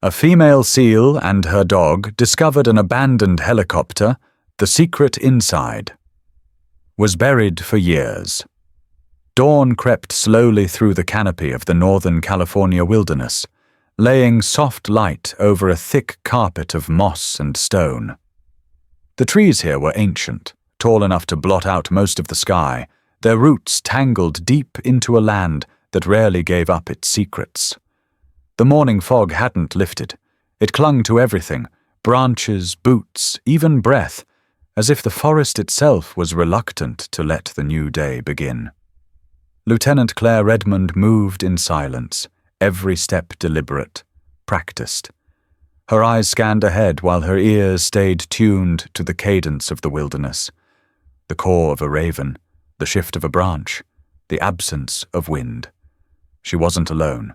A female SEAL and her dog discovered an abandoned helicopter, the secret inside. Was buried for years. Dawn crept slowly through the canopy of the Northern California wilderness, laying soft light over a thick carpet of moss and stone. The trees here were ancient, tall enough to blot out most of the sky, their roots tangled deep into a land that rarely gave up its secrets. The morning fog hadn't lifted. It clung to everything, branches, boots, even breath, as if the forest itself was reluctant to let the new day begin. Lieutenant Claire Redmond moved in silence, every step deliberate, practiced. Her eyes scanned ahead while her ears stayed tuned to the cadence of the wilderness. The caw of a raven, the shift of a branch, the absence of wind. She wasn't alone.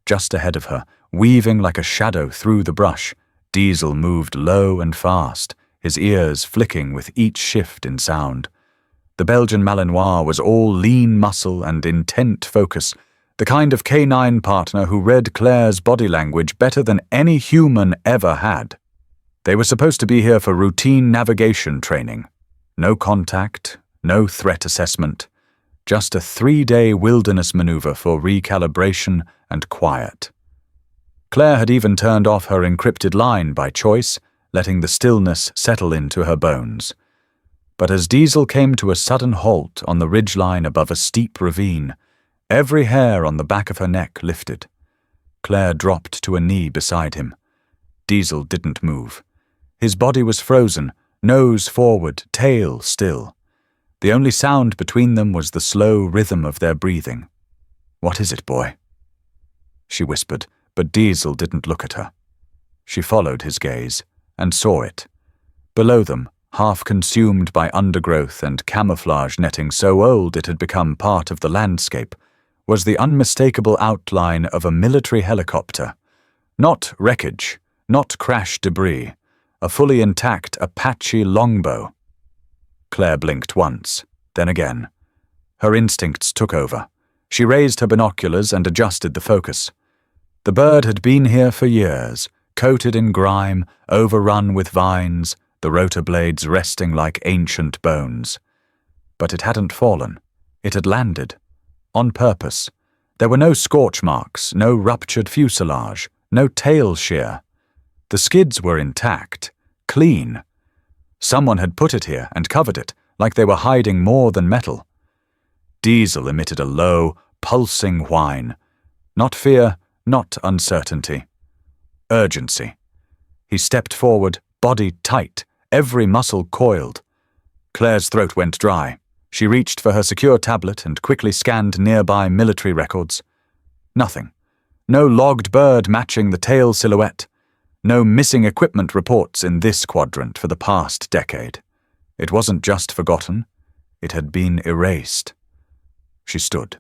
Just ahead of her, weaving like a shadow through the brush, Diesel moved low and fast, his ears flicking with each shift in sound. The Belgian Malinois was all lean muscle and intent focus, the kind of canine partner who read Claire's body language better than any human ever had. They were supposed to be here for routine navigation training. No contact, no threat assessment. Just a 3-day wilderness maneuver for recalibration and quiet. Claire had even turned off her encrypted line by choice, letting the stillness settle into her bones. But as Diesel came to a sudden halt on the ridgeline above a steep ravine, every hair on the back of her neck lifted. Claire dropped to a knee beside him. Diesel didn't move. His body was frozen, nose forward, tail still. The only sound between them was the slow rhythm of their breathing. "What is it, boy?" She whispered, but Diesel didn't look at her. She followed his gaze, and saw it. Below them, half consumed by undergrowth and camouflage netting so old it had become part of the landscape, was the unmistakable outline of a military helicopter. Not wreckage, not crash debris, a fully intact Apache longbow. Claire blinked once, then again. Her instincts took over. She raised her binoculars and adjusted the focus. The bird had been here for years, coated in grime, overrun with vines, the rotor blades resting like ancient bones. But it hadn't fallen. It had landed. On purpose. There were no scorch marks, no ruptured fuselage, no tail shear. The skids were intact, clean. Someone had put it here and covered it, like they were hiding more than metal. Diesel emitted a low, pulsing whine. Not fear, not uncertainty. Urgency. He stepped forward, body tight, every muscle coiled. Claire's throat went dry. She reached for her secure tablet and quickly scanned nearby military records. Nothing. No logged bird matching the tail silhouette. No missing equipment reports in this quadrant for the past decade. It wasn't just forgotten. It had been erased. She stood.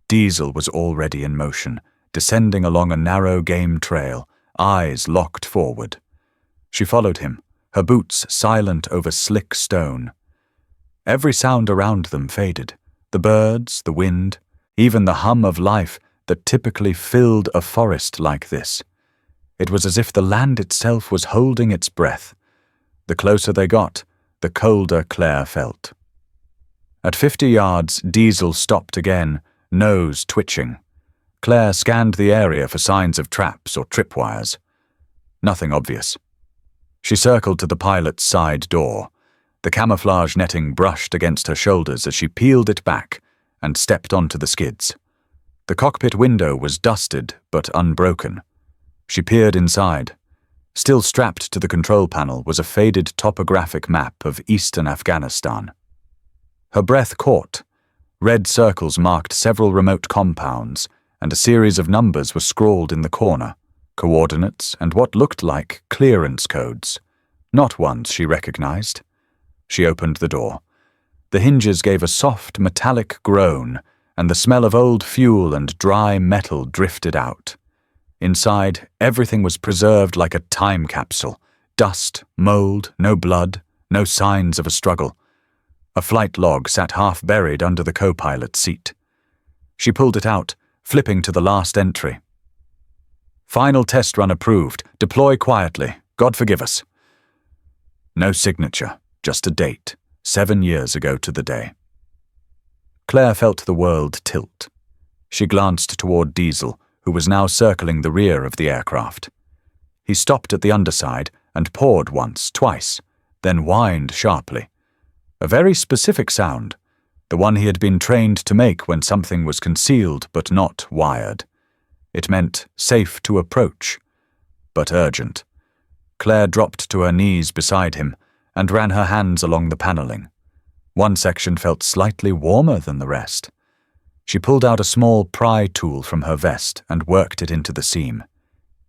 Diesel was already in motion, descending along a narrow game trail, eyes locked forward. She followed him, her boots silent over slick stone. Every sound around them faded. The birds, the wind, even the hum of life that typically filled a forest like this. It was as if the land itself was holding its breath. The closer they got, the colder Claire felt. At 50 yards, Diesel stopped again, nose twitching. Claire scanned the area for signs of traps or tripwires. Nothing obvious. She circled to the pilot's side door. The camouflage netting brushed against her shoulders as she peeled it back and stepped onto the skids. The cockpit window was dusted but unbroken. She peered inside. Still strapped to the control panel was a faded topographic map of eastern Afghanistan. Her breath caught. Red circles marked several remote compounds, and a series of numbers were scrawled in the corner, coordinates and what looked like clearance codes. Not ones she recognized. She opened the door. The hinges gave a soft metallic groan, and the smell of old fuel and dry metal drifted out. Inside, everything was preserved like a time capsule. Dust, mold, no blood, no signs of a struggle. A flight log sat half buried under the co-pilot's seat. She pulled it out, flipping to the last entry. Final test run approved. Deploy quietly. God forgive us. No signature, just a date, 7 years ago to the day. Claire felt the world tilt. She glanced toward Diesel, who was now circling the rear of the aircraft. He stopped at the underside and pawed once, twice, then whined sharply. A very specific sound, the one he had been trained to make when something was concealed but not wired. It meant safe to approach, but urgent. Claire dropped to her knees beside him and ran her hands along the paneling. One section felt slightly warmer than the rest. She pulled out a small pry tool from her vest and worked it into the seam.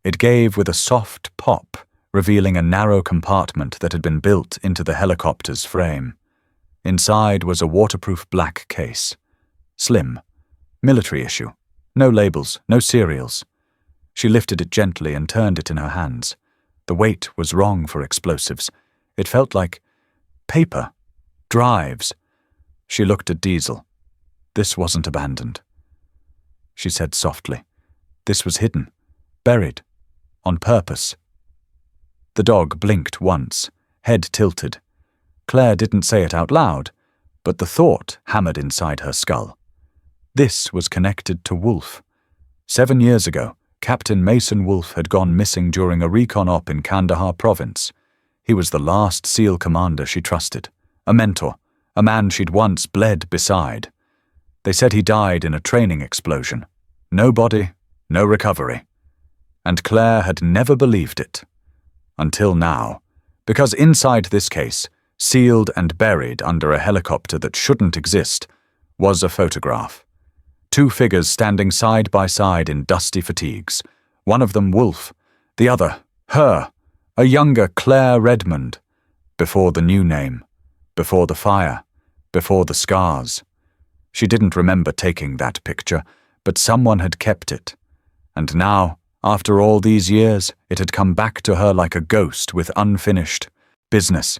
It gave with a soft pop, revealing a narrow compartment that had been built into the helicopter's frame. Inside was a waterproof black case. Slim. Military issue. No labels, no serials. She lifted it gently and turned it in her hands. The weight was wrong for explosives. It felt like paper. Drives. She looked at Diesel. This wasn't abandoned. She said softly. This was hidden. Buried. On purpose. The dog blinked once, head tilted. Claire didn't say it out loud, but the thought hammered inside her skull. This was connected to Wolf. 7 years ago, Captain Mason Wolf had gone missing during a recon op in Kandahar province. He was the last SEAL commander she trusted, a mentor, a man she'd once bled beside. They said he died in a training explosion. No body, no recovery. And Claire had never believed it. Until now, because inside this case, sealed and buried under a helicopter that shouldn't exist, was a photograph. 2 figures standing side by side in dusty fatigues. One of them Wolf, the other, her, a younger Claire Redmond. Before the new name, before the fire, before the scars. She didn't remember taking that picture, but someone had kept it. And now, after all these years, it had come back to her like a ghost with unfinished business.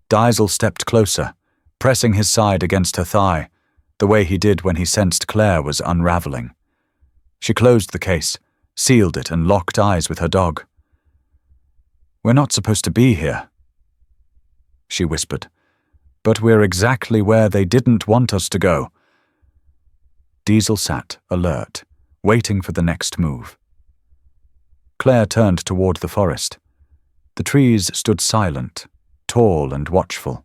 Diesel stepped closer, pressing his side against her thigh, the way he did when he sensed Claire was unraveling. She closed the case, sealed it, and locked eyes with her dog. "We're not supposed to be here," she whispered, "but we're exactly where they didn't want us to go." Diesel sat, alert, waiting for the next move. Claire turned toward the forest. The trees stood silent, tall and watchful.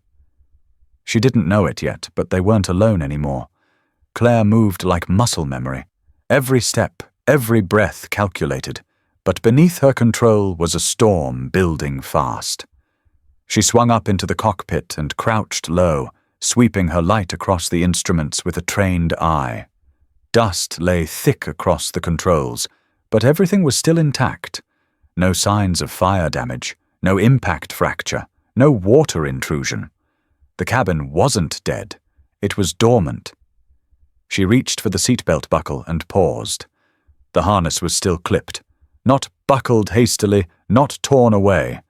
She didn't know it yet, but they weren't alone anymore. Claire moved like muscle memory. Every step, every breath calculated, but beneath her control was a storm building fast. She swung up into the cockpit and crouched low, sweeping her light across the instruments with a trained eye. Dust lay thick across the controls, but everything was still intact. No signs of fire damage, no impact fracture, no water intrusion. The cabin wasn't dead. It was dormant. She reached for the seatbelt buckle and paused. The harness was still clipped, not buckled hastily, not torn away.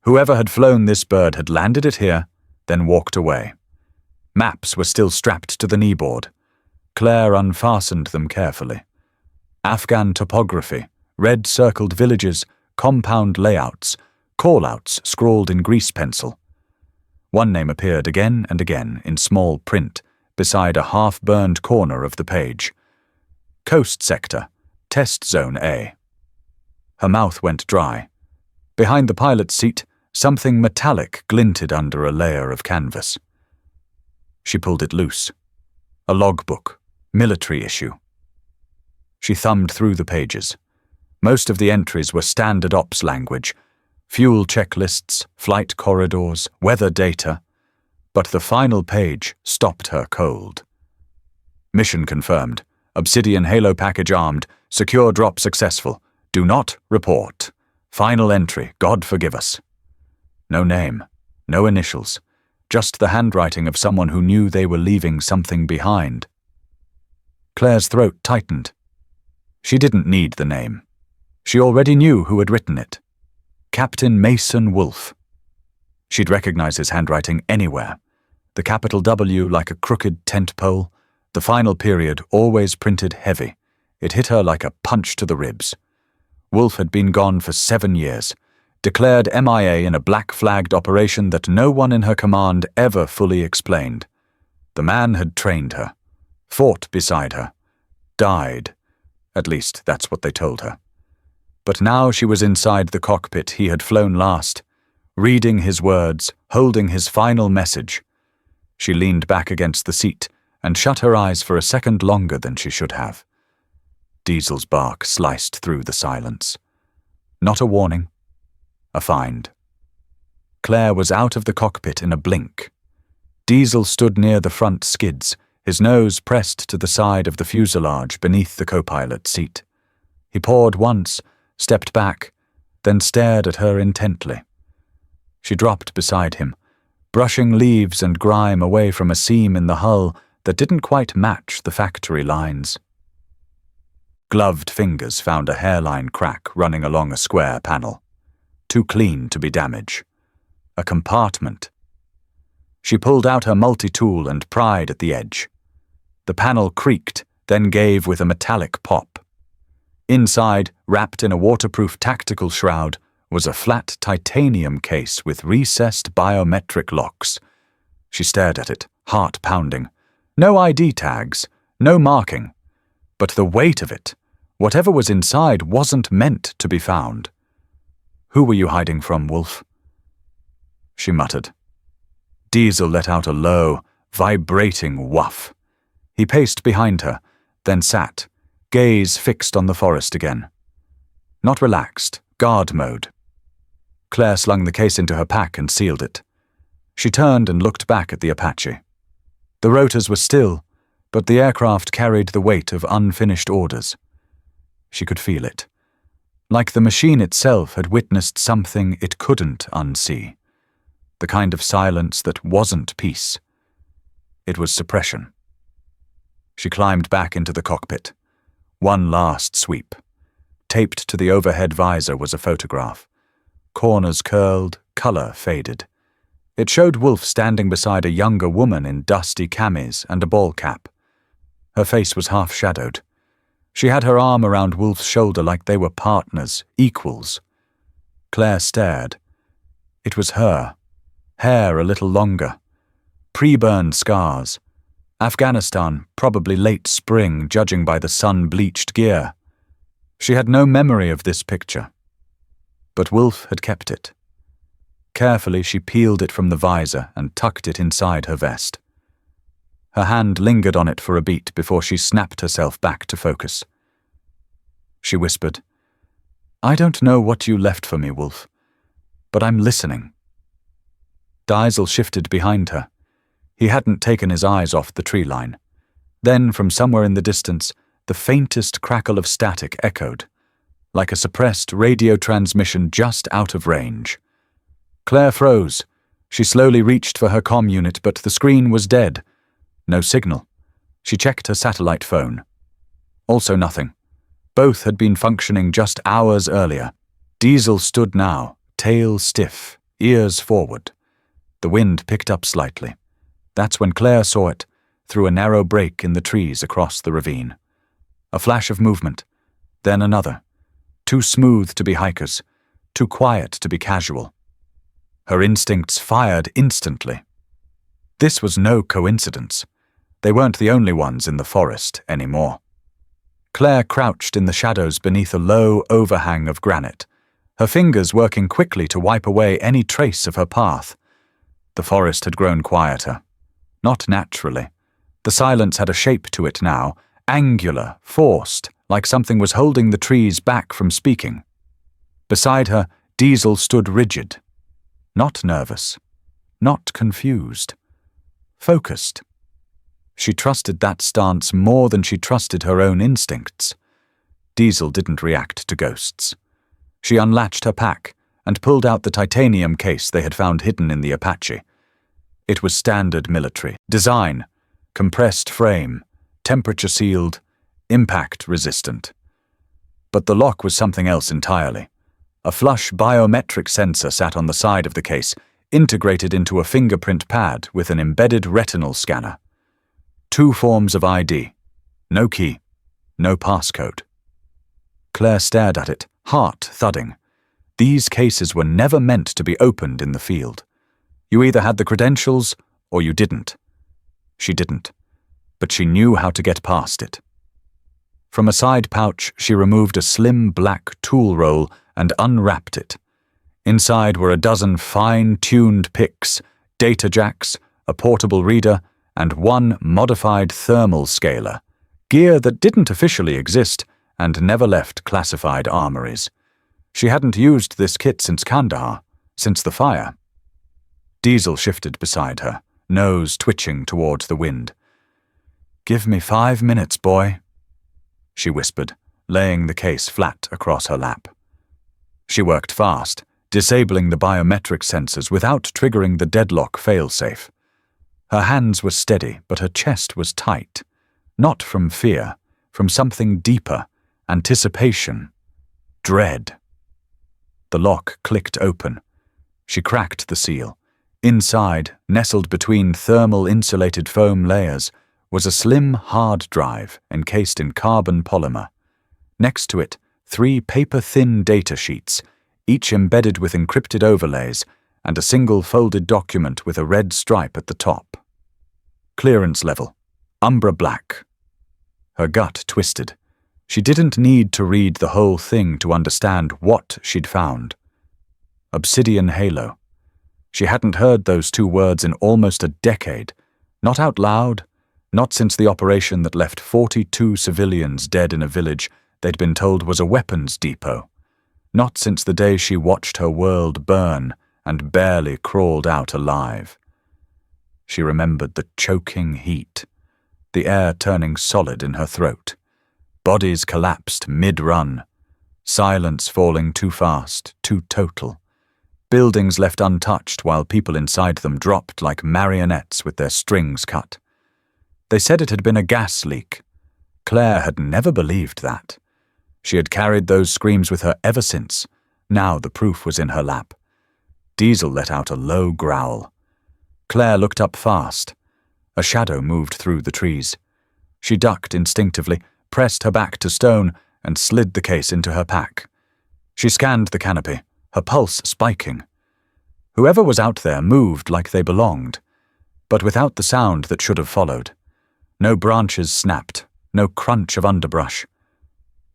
Whoever had flown this bird had landed it here, then walked away. Maps were still strapped to the kneeboard. Claire unfastened them carefully. Afghan topography, red-circled villages, compound layouts, call-outs scrawled in grease pencil. One name appeared again and again in small print beside a half-burned corner of the page. Coast Sector, Test Zone A. Her mouth went dry. Behind the pilot's seat, something metallic glinted under a layer of canvas. She pulled it loose. A logbook, military issue. She thumbed through the pages. Most of the entries were standard ops language, fuel checklists, flight corridors, weather data, but the final page stopped her cold. Mission confirmed. Obsidian Halo package armed. Secure drop successful. Do not report. Final entry. God forgive us. No name. No initials. Just the handwriting of someone who knew they were leaving something behind. Claire's throat tightened. She didn't need the name. She already knew who had written it. Captain Mason Wolf. She'd recognize his handwriting anywhere. The capital W like a crooked tent pole. The final period always printed heavy. It hit her like a punch to the ribs. Wolf had been gone for 7 years, declared MIA in a black-flagged operation that no one in her command ever fully explained. The man had trained her, fought beside her, died. At least that's what they told her. But now she was inside the cockpit he had flown last, reading his words, holding his final message. She leaned back against the seat and shut her eyes for a second longer than she should have. Diesel's bark sliced through the silence. Not a warning, a find. Claire was out of the cockpit in a blink. Diesel stood near the front skids, his nose pressed to the side of the fuselage beneath the co-pilot seat. He pawed once, stepped back, then stared at her intently. She dropped beside him, brushing leaves and grime away from a seam in the hull that didn't quite match the factory lines. Gloved fingers found a hairline crack running along a square panel. Too clean to be damage. A compartment. She pulled out her multi-tool and pried at the edge. The panel creaked, then gave with a metallic pop. Inside, wrapped in a waterproof tactical shroud, was a flat titanium case with recessed biometric locks. She stared at it, heart pounding. No ID tags, no marking. But the weight of it, whatever was inside, wasn't meant to be found. "Who were you hiding from, Wolf?" She muttered. Diesel let out a low, vibrating woof. He paced behind her, then sat, gaze fixed on the forest again. Not relaxed, guard mode. Claire slung the case into her pack and sealed it. She turned and looked back at the Apache. The rotors were still, but the aircraft carried the weight of unfinished orders. She could feel it. Like the machine itself had witnessed something it couldn't unsee. The kind of silence that wasn't peace. It was suppression. She climbed back into the cockpit. One last sweep. Taped to the overhead visor was a photograph. Corners curled, color faded. It showed Wolf standing beside a younger woman in dusty camis and a ball cap. Her face was half-shadowed. She had her arm around Wolf's shoulder like they were partners, equals. Claire stared. It was her. Hair a little longer. Pre-burned scars. Afghanistan, probably late spring, judging by the sun-bleached gear. She had no memory of this picture. But Wolf had kept it. Carefully, she peeled it from the visor and tucked it inside her vest. Her hand lingered on it for a beat before she snapped herself back to focus. She whispered, "I don't know what you left for me, Wolf, but I'm listening." Diesel shifted behind her. He hadn't taken his eyes off the tree line. Then, from somewhere in the distance, the faintest crackle of static echoed, like a suppressed radio transmission just out of range. Claire froze. She slowly reached for her comm unit, but the screen was dead. No signal. She checked her satellite phone. Also nothing. Both had been functioning just hours earlier. Diesel stood now, tail stiff, ears forward. The wind picked up slightly. That's when Claire saw it, through a narrow break in the trees across the ravine. A flash of movement, then another. Too smooth to be hikers, too quiet to be casual. Her instincts fired instantly. This was no coincidence. They weren't the only ones in the forest anymore. Claire crouched in the shadows beneath a low overhang of granite, her fingers working quickly to wipe away any trace of her path. The forest had grown quieter. Not naturally. The silence had a shape to it now, angular, forced, like something was holding the trees back from speaking. Beside her, Diesel stood rigid. Not nervous. Not confused. Focused. She trusted that stance more than she trusted her own instincts. Diesel didn't react to ghosts. She unlatched her pack and pulled out the titanium case they had found hidden in the Apache. It was standard military design, compressed frame, temperature-sealed, impact-resistant. But the lock was something else entirely. A flush biometric sensor sat on the side of the case, integrated into a fingerprint pad with an embedded retinal scanner. 2 forms of ID. No key. No passcode. Claire stared at it, Heart thudding. These cases were never meant to be opened in the field. You either had the credentials or you didn't. She didn't, but she knew how to get past it. From a side pouch, she removed a slim black tool roll and unwrapped it. Inside were a dozen fine-tuned picks, data jacks, a portable reader, and one modified thermal scaler, gear that didn't officially exist and never left classified armories. She hadn't used this kit since Kandahar, since the fire. Diesel shifted beside her, nose twitching towards the wind. "Give me 5 minutes, boy," she whispered, laying the case flat across her lap. She worked fast, disabling the biometric sensors without triggering the deadlock failsafe. Her hands were steady, but her chest was tight. Not from fear, from something deeper, anticipation, dread. The lock clicked open. She cracked the seal. Inside, nestled between thermal-insulated foam layers, was a slim hard drive encased in carbon polymer. Next to it, 3 paper-thin data sheets, each embedded with encrypted overlays, and a single folded document with a red stripe at the top. Clearance level, Umbra Black. Her gut twisted. She didn't need to read the whole thing to understand what she'd found. Obsidian Halo. She hadn't heard those 2 words in almost a decade. Not out loud, not since the operation that left 42 civilians dead in a village they'd been told was a weapons depot. Not since the day she watched her world burn and barely crawled out alive. She remembered the choking heat, the air turning solid in her throat. Bodies collapsed mid-run. Silence falling too fast, too total. Buildings left untouched while people inside them dropped like marionettes with their strings cut. They said it had been a gas leak. Claire had never believed that. She had carried those screams with her ever since. Now the proof was in her lap. Diesel let out a low growl. Claire looked up fast. A shadow moved through the trees. She ducked instinctively, pressed her back to stone, and slid the case into her pack. She scanned the canopy, her pulse spiking. Whoever was out there moved like they belonged, but without the sound that should have followed. No branches snapped, no crunch of underbrush.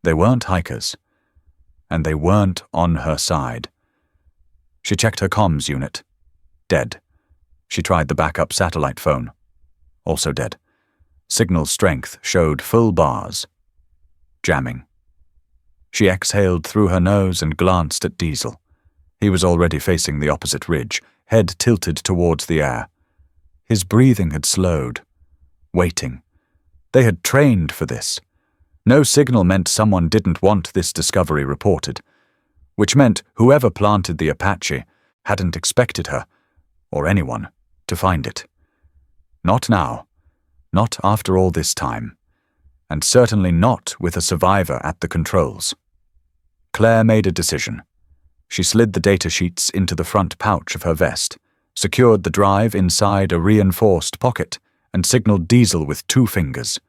They weren't hikers, and they weren't on her side. She checked her comms unit. Dead. She tried the backup satellite phone. Also dead. Signal strength showed full bars. Jamming. She exhaled through her nose and glanced at Diesel. He was already facing the opposite ridge, head tilted towards the air. His breathing had slowed. Waiting. They had trained for this. No signal meant someone didn't want this discovery reported, which meant whoever planted the Apache hadn't expected her, or anyone, to find it. Not now. Not after all this time. And certainly not with a survivor at the controls. Claire made a decision. She slid the data sheets into the front pouch of her vest, secured the drive inside a reinforced pocket, and signaled Diesel with 2 fingers.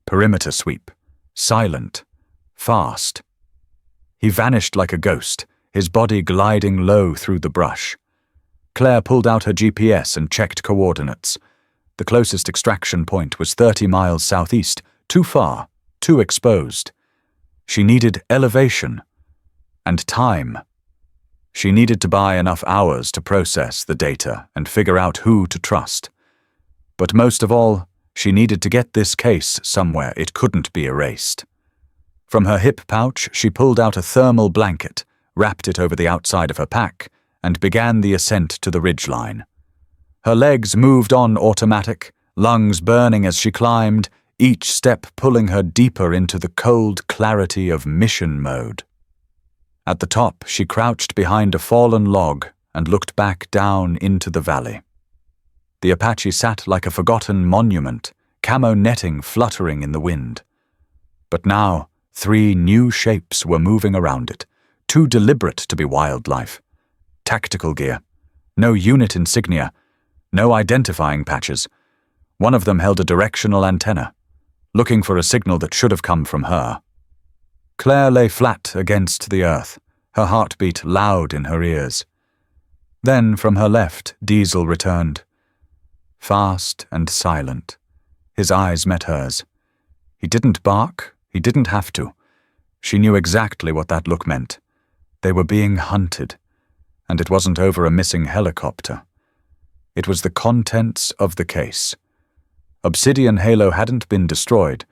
Perimeter sweep. Silent. Fast. He vanished like a ghost, his body gliding low through the brush. Claire pulled out her GPS and checked coordinates. The closest extraction point was 30 miles southeast, too far, too exposed. She needed elevation. And time. She needed to buy enough hours to process the data and figure out who to trust. But most of all, she needed to get this case somewhere it couldn't be erased. From her hip pouch, she pulled out a thermal blanket, wrapped it over the outside of her pack, and began the ascent to the ridgeline. Her legs moved on automatic, lungs burning as she climbed, each step pulling her deeper into the cold clarity of mission mode. At the top, she crouched behind a fallen log and looked back down into the valley. The Apache sat like a forgotten monument, camo netting fluttering in the wind. But now, 3 new shapes were moving around it, too deliberate to be wildlife. Tactical gear, no unit insignia, no identifying patches. One of them held a directional antenna, looking for a signal that should have come from her. Claire lay flat against the earth, her heartbeat loud in her ears. Then from her left, Diesel returned. Fast and silent. His eyes met hers. He didn't bark, he didn't have to. She knew exactly what that look meant. They were being hunted, and it wasn't over a missing helicopter. It was the contents of the case. Obsidian Halo hadn't been destroyed.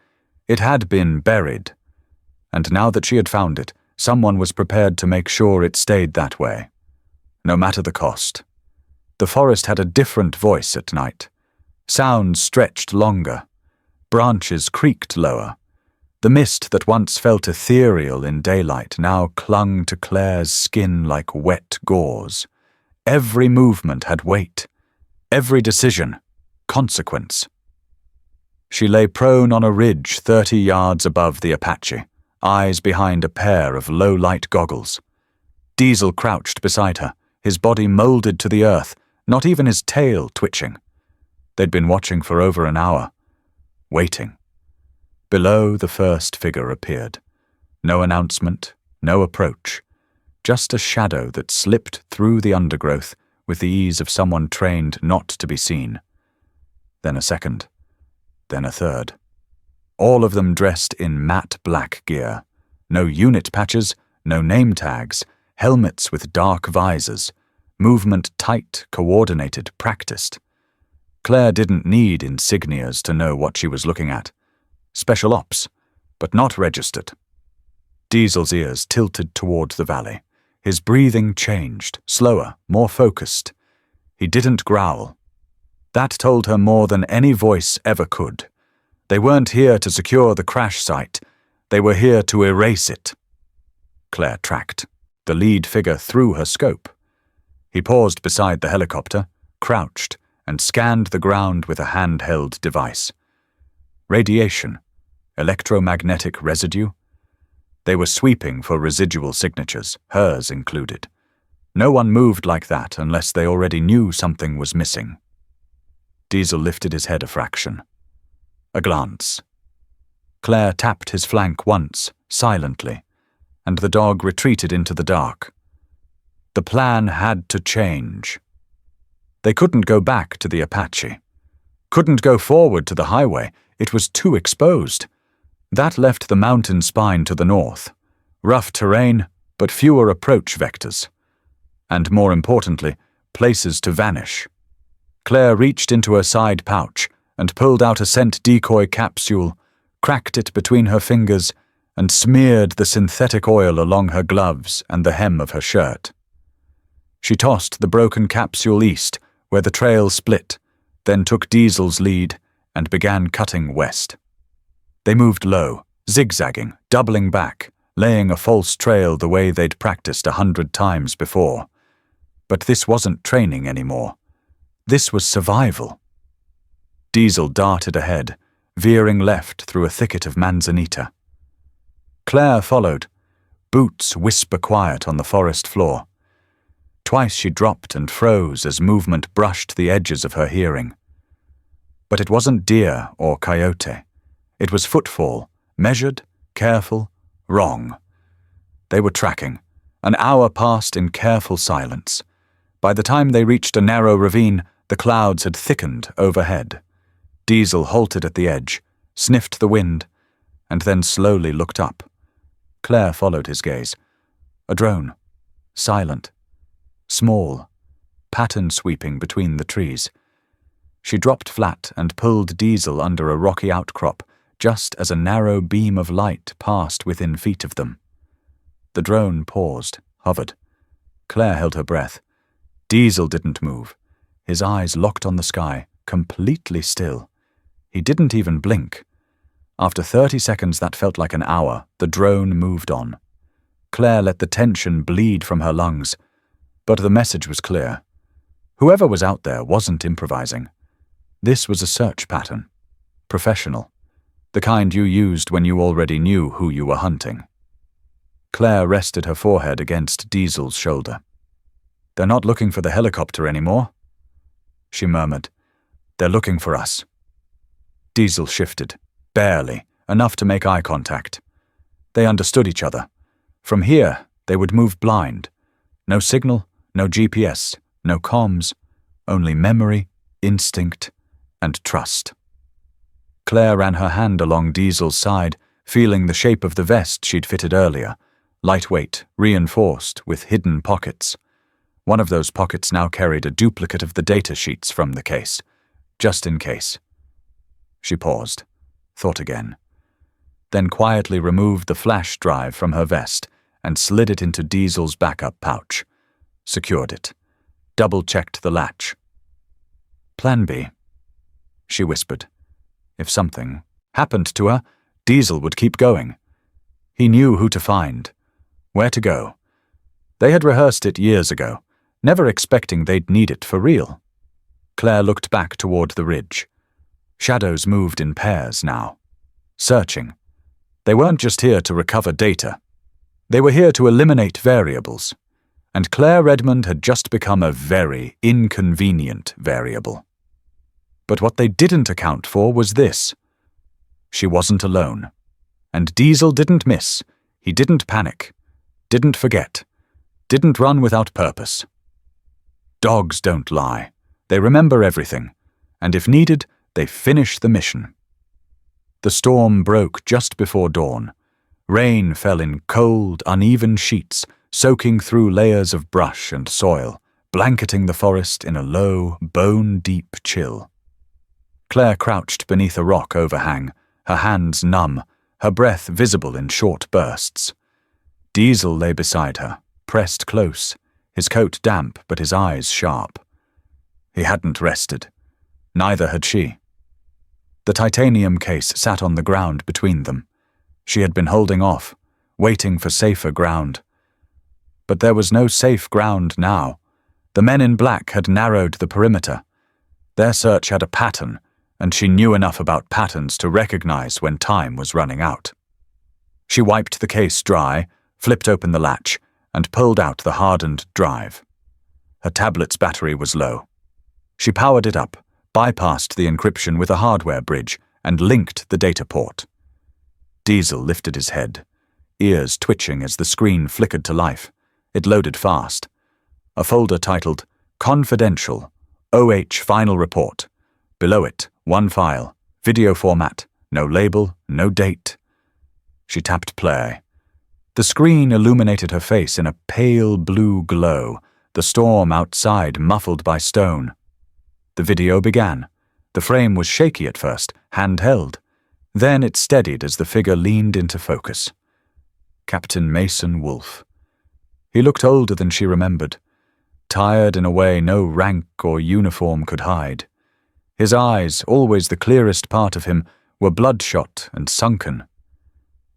It had been buried. And now that she had found it, someone was prepared to make sure it stayed that way. No matter the cost. The forest had a different voice at night. Sounds stretched longer. Branches creaked lower. The mist that once felt ethereal in daylight now clung to Claire's skin like wet gauze. Every movement had weight. Every decision, consequence. She lay prone on a ridge 30 yards above the Apache, eyes behind a pair of low-light goggles. Diesel crouched beside her, his body molded to the earth, not even his tail twitching. They'd been watching for over an hour. Waiting. Below, the first figure appeared. No announcement, no approach. Just a shadow that slipped through the undergrowth with the ease of someone trained not to be seen. Then a second. Then a third. All of them dressed in matte black gear. No unit patches, no name tags, helmets with dark visors. Movement tight, coordinated, practiced. Claire didn't need insignias to know what she was looking at. Special ops, but not registered. Diesel's ears tilted toward the valley. His breathing changed, slower, more focused. He didn't growl. That told her more than any voice ever could. They weren't here to secure the crash site. They were here to erase it. Claire tracked. The lead figure threw her scope. He paused beside the helicopter, crouched, and scanned the ground with a handheld device. Radiation, electromagnetic residue. They were sweeping for residual signatures, hers included. No one moved like that unless they already knew something was missing. Diesel lifted his head a fraction. A glance. Claire tapped his flank once, silently, and the dog retreated into the dark. The plan had to change. They couldn't go back to the Apache. Couldn't go forward to the highway. It was too exposed. That left the mountain spine to the north. Rough terrain, but fewer approach vectors. And more importantly, places to vanish. Claire reached into her side pouch and pulled out a scent decoy capsule, cracked it between her fingers, and smeared the synthetic oil along her gloves and the hem of her shirt. She tossed the broken capsule east, where the trail split, then took Diesel's lead and began cutting west. They moved low, zigzagging, doubling back, laying a false trail the way they'd practiced 100 times before. But this wasn't training anymore. This was survival. Diesel darted ahead, veering left through a thicket of manzanita. Claire followed, boots whisper quiet on the forest floor. Twice she dropped and froze as movement brushed the edges of her hearing. But it wasn't deer or coyote. It was footfall, measured, careful, wrong. They were tracking. An hour passed in careful silence. By the time they reached a narrow ravine, the clouds had thickened overhead. Diesel halted at the edge, sniffed the wind, and then slowly looked up. Claire followed his gaze. A drone. Silent. Small. Pattern sweeping between the trees. She dropped flat and pulled Diesel under a rocky outcrop, just as a narrow beam of light passed within feet of them. The drone paused, hovered. Claire held her breath. Diesel didn't move. His eyes locked on the sky, completely still. He didn't even blink. After 30 seconds that felt like an hour, the drone moved on. Claire let the tension bleed from her lungs. But the message was clear. Whoever was out there wasn't improvising. This was a search pattern. Professional. The kind you used when you already knew who you were hunting. Claire rested her forehead against Diesel's shoulder. "They're not looking for the helicopter anymore," she murmured. "They're looking for us." Diesel shifted, barely, enough to make eye contact. They understood each other. From here, they would move blind. No signal, no GPS, no comms, only memory, instinct, and trust. Claire ran her hand along Diesel's side, feeling the shape of the vest she'd fitted earlier, lightweight, reinforced, with hidden pockets. One of those pockets now carried a duplicate of the data sheets from the case, just in case. She paused, thought again, then quietly removed the flash drive from her vest and slid it into Diesel's backup pouch, secured it, double-checked the latch. Plan B, she whispered. If something happened to her, Diesel would keep going. He knew who to find, where to go. They had rehearsed it years ago, never expecting they'd need it for real. Claire looked back toward the ridge. Shadows moved in pairs now, searching. They weren't just here to recover data. They were here to eliminate variables. And Claire Redmond had just become a very inconvenient variable. But what they didn't account for was this. She wasn't alone. And Diesel didn't miss. He didn't panic. Didn't forget. Didn't run without purpose. Dogs don't lie. They remember everything. And if needed, they finish the mission. The storm broke just before dawn. Rain fell in cold, uneven sheets, soaking through layers of brush and soil, blanketing the forest in a low, bone-deep chill. Claire crouched beneath a rock overhang, her hands numb, her breath visible in short bursts. Diesel lay beside her, pressed close, his coat damp but his eyes sharp. He hadn't rested. Neither had she. The titanium case sat on the ground between them. She had been holding off, waiting for safer ground. But there was no safe ground now. The men in black had narrowed the perimeter. Their search had a pattern, and she knew enough about patterns to recognize when time was running out. She wiped the case dry, flipped open the latch, and pulled out the hardened drive. Her tablet's battery was low. She powered it up, bypassed the encryption with a hardware bridge, and linked the data port. Diesel lifted his head, ears twitching as the screen flickered to life. It loaded fast. A folder titled Confidential, OH Final Report. Below it, one file, video format, no label, no date. She tapped play. The screen illuminated her face in a pale blue glow, the storm outside muffled by stone. The video began. The frame was shaky at first, handheld. Then it steadied as the figure leaned into focus. Captain Mason Wolfe. He looked older than she remembered, tired in a way no rank or uniform could hide. His eyes, always the clearest part of him, were bloodshot and sunken.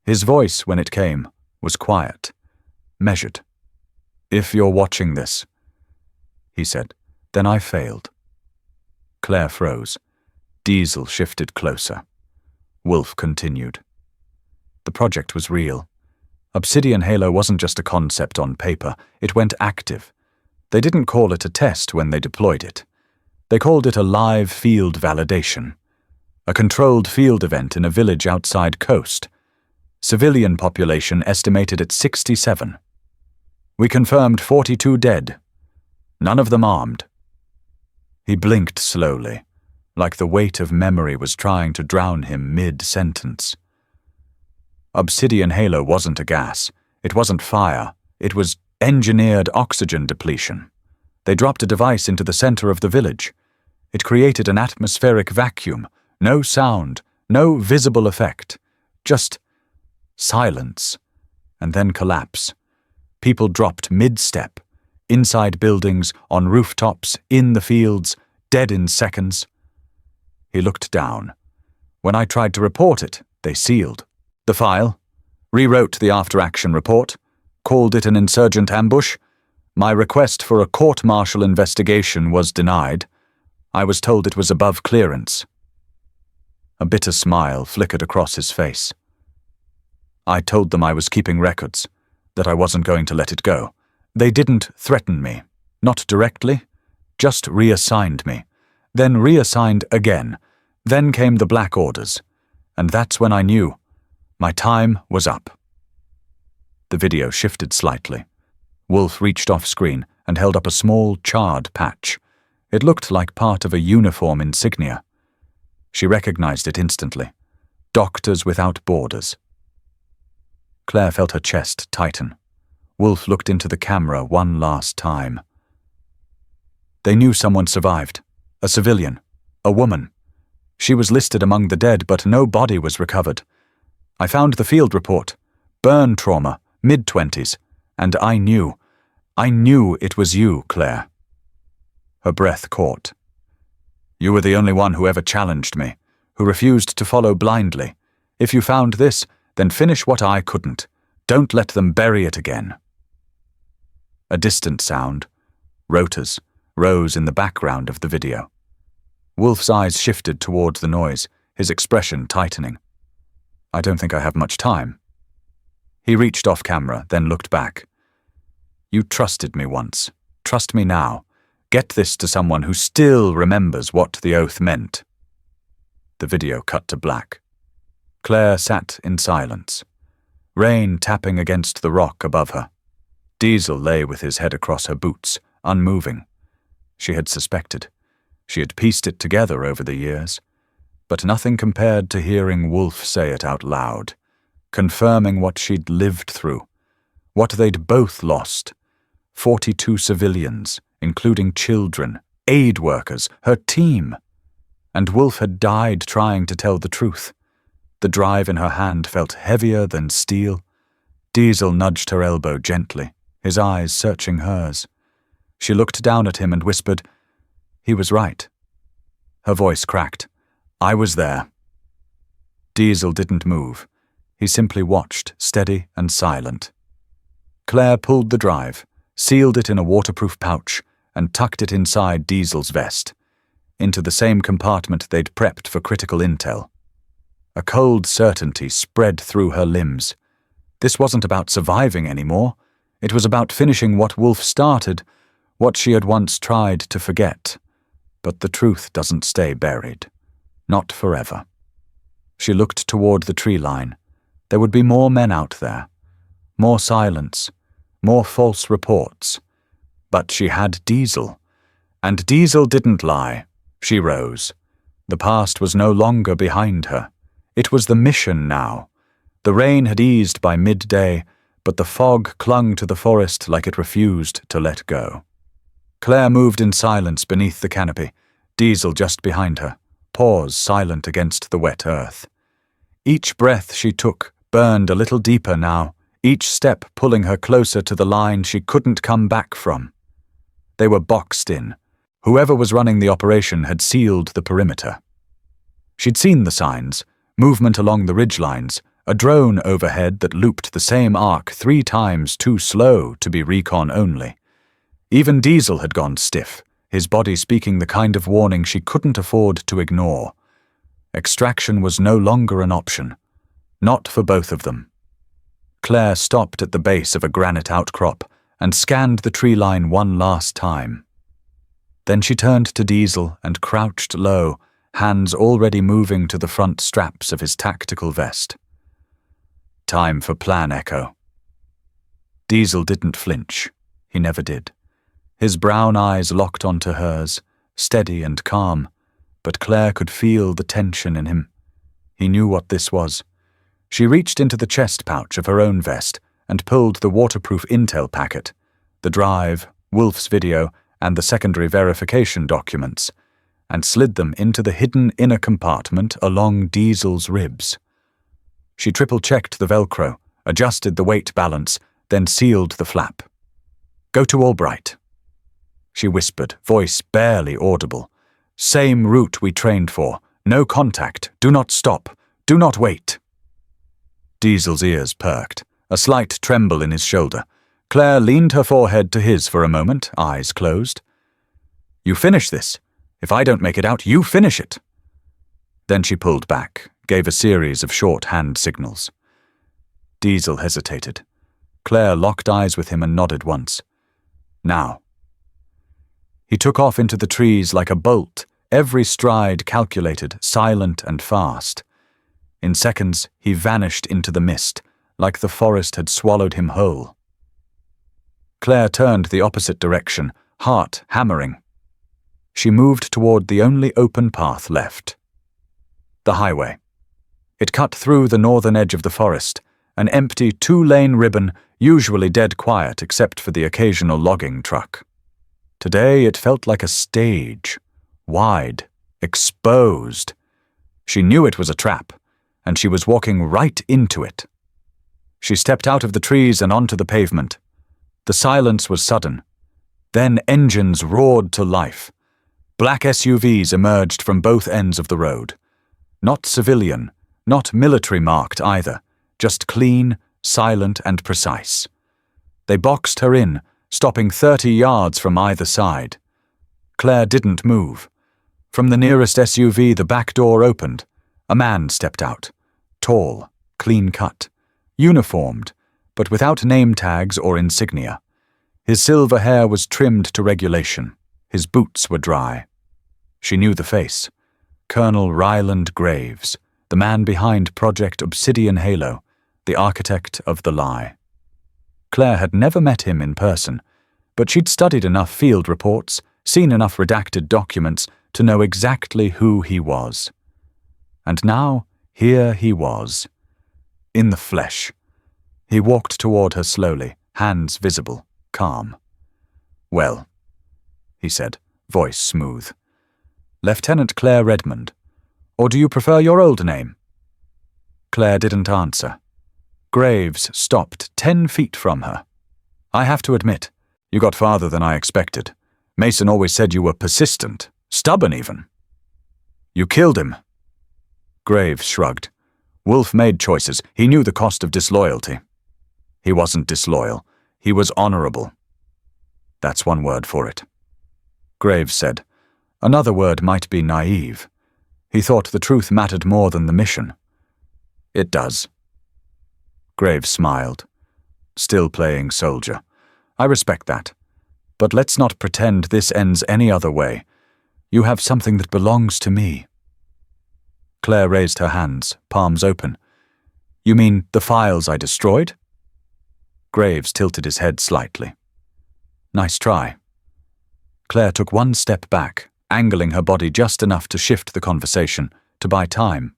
His voice, when it came, was quiet, measured. "If you're watching this," he said, "then I failed." Claire froze. Diesel shifted closer. Wolfe continued. The project was real. Obsidian Halo wasn't just a concept on paper, it went active. They didn't call it a test when they deployed it. They called it a live field validation. A controlled field event in a village outside Coast. Civilian population estimated at 67. We confirmed 42 dead. None of them armed. He blinked slowly, like the weight of memory was trying to drown him mid-sentence. Obsidian Halo wasn't a gas. It wasn't fire. It was engineered oxygen depletion. They dropped a device into the center of the village. It created an atmospheric vacuum, no sound, no visible effect, just silence, and then collapse. People dropped mid-step, inside buildings, on rooftops, in the fields, dead in seconds. He looked down. When I tried to report it, they sealed the file, rewrote the after-action report, called it an insurgent ambush. My request for a court-martial investigation was denied. I was told it was above clearance. A bitter smile flickered across his face. I told them I was keeping records, that I wasn't going to let it go. They didn't threaten me, not directly, just reassigned me, then reassigned again. Then came the black orders, and that's when I knew my time was up. The video shifted slightly. Wolf reached off screen and held up a small, charred patch. It looked like part of a uniform insignia. She recognized it instantly. Doctors Without Borders. Claire felt her chest tighten. Wolf looked into the camera one last time. They knew someone survived. A civilian. A woman. She was listed among the dead, but no body was recovered. I found the field report. Burn trauma, mid-20s. And I knew it was you, Claire. Her breath caught. You were the only one who ever challenged me, who refused to follow blindly. If you found this, then finish what I couldn't. Don't let them bury it again. A distant sound, rotors, rose in the background of the video. Wolf's eyes shifted towards the noise, his expression tightening. I don't think I have much time. He reached off camera, then looked back. You trusted me once. Trust me now. Get this to someone who still remembers what the oath meant. The video cut to black. Claire sat in silence, rain tapping against the rock above her. Diesel lay with his head across her boots, unmoving. She had suspected. She had pieced it together over the years. But nothing compared to hearing Wolf say it out loud, confirming what she'd lived through, what they'd both lost. 42 civilians, including children, aid workers, her team. And Wolf had died trying to tell the truth. The drive in her hand felt heavier than steel. Diesel nudged her elbow gently, his eyes searching hers. She looked down at him and whispered, "He was right." Her voice cracked. "I was there." Diesel didn't move. He simply watched, steady and silent. Claire pulled the drive, sealed it in a waterproof pouch, and tucked it inside Diesel's vest, into the same compartment they'd prepped for critical intel. A cold certainty spread through her limbs. This wasn't about surviving anymore. It was about finishing what Wolf started, what she had once tried to forget. But the truth doesn't stay buried. Not forever. She looked toward the tree line. There would be more men out there. More silence. More false reports. But she had Diesel. And Diesel didn't lie. She rose. The past was no longer behind her. It was the mission now. The rain had eased by midday, but the fog clung to the forest like it refused to let go. Claire moved in silence beneath the canopy, Diesel just behind her, paws silent against the wet earth. Each breath she took burned a little deeper now, each step pulling her closer to the line she couldn't come back from. They were boxed in. Whoever was running the operation had sealed the perimeter. She'd seen the signs, movement along the ridgelines, a drone overhead that looped the same arc 3 times too slow to be recon only. Even Diesel had gone stiff, his body speaking the kind of warning she couldn't afford to ignore. Extraction was no longer an option. Not for both of them. Claire stopped at the base of a granite outcrop and scanned the tree line one last time. Then she turned to Diesel and crouched low, hands already moving to the front straps of his tactical vest. Time for Plan Echo. Diesel didn't flinch. He never did. His brown eyes locked onto hers, steady and calm, but Claire could feel the tension in him. He knew what this was. She reached into the chest pouch of her own vest and pulled the waterproof intel packet, the drive, Wolf's video, and the secondary verification documents, and slid them into the hidden inner compartment along Diesel's ribs. She triple-checked the Velcro, adjusted the weight balance, then sealed the flap. "Go to Albright," she whispered, voice barely audible. "Same route we trained for. No contact. Do not stop. Do not wait." Diesel's ears perked, a slight tremble in his shoulder. Claire leaned her forehead to his for a moment, eyes closed. "You finish this. If I don't make it out, you finish it." Then she pulled back, gave a series of short hand signals. Diesel hesitated. Claire locked eyes with him and nodded once. "Now." He took off into the trees like a bolt, every stride calculated, silent and fast. In seconds, he vanished into the mist, like the forest had swallowed him whole. Claire turned the opposite direction, heart hammering. She moved toward the only open path left. The highway. It cut through the northern edge of the forest, an empty two-lane ribbon, usually dead quiet except for the occasional logging truck. Today it felt like a stage, wide, exposed. She knew it was a trap, and she was walking right into it. She stepped out of the trees and onto the pavement. The silence was sudden. Then engines roared to life. Black SUVs emerged from both ends of the road. Not civilian, not military-marked either, just clean, silent, and precise. They boxed her in, stopping 30 yards from either side. Claire didn't move. From the nearest SUV, the back door opened. A man stepped out. Tall, clean-cut, uniformed, but without name tags or insignia. His silver hair was trimmed to regulation. His boots were dry. She knew the face. Colonel Ryland Graves, the man behind Project Obsidian Halo, the architect of the lie. Claire had never met him in person, but she'd studied enough field reports, seen enough redacted documents to know exactly who he was. And now, here he was, in the flesh. He walked toward her slowly, hands visible, calm. "Well," he said, voice smooth. "Lieutenant Claire Redmond. Or do you prefer your old name?" Claire didn't answer. Graves stopped 10 feet from her. "I have to admit, you got farther than I expected. Mason always said you were persistent, stubborn even." "You killed him." Graves shrugged. Wolf made choices. He knew the cost of disloyalty. He wasn't disloyal. He was honorable. That's one word for it. Graves said. Another word might be naive. He thought the truth mattered more than the mission. It does. Graves smiled. Still playing soldier. I respect that. But let's not pretend this ends any other way. You have something that belongs to me. Claire raised her hands, palms open. You mean the files I destroyed? Graves tilted his head slightly. Nice try. Claire took one step back, angling her body just enough to shift the conversation, to buy time.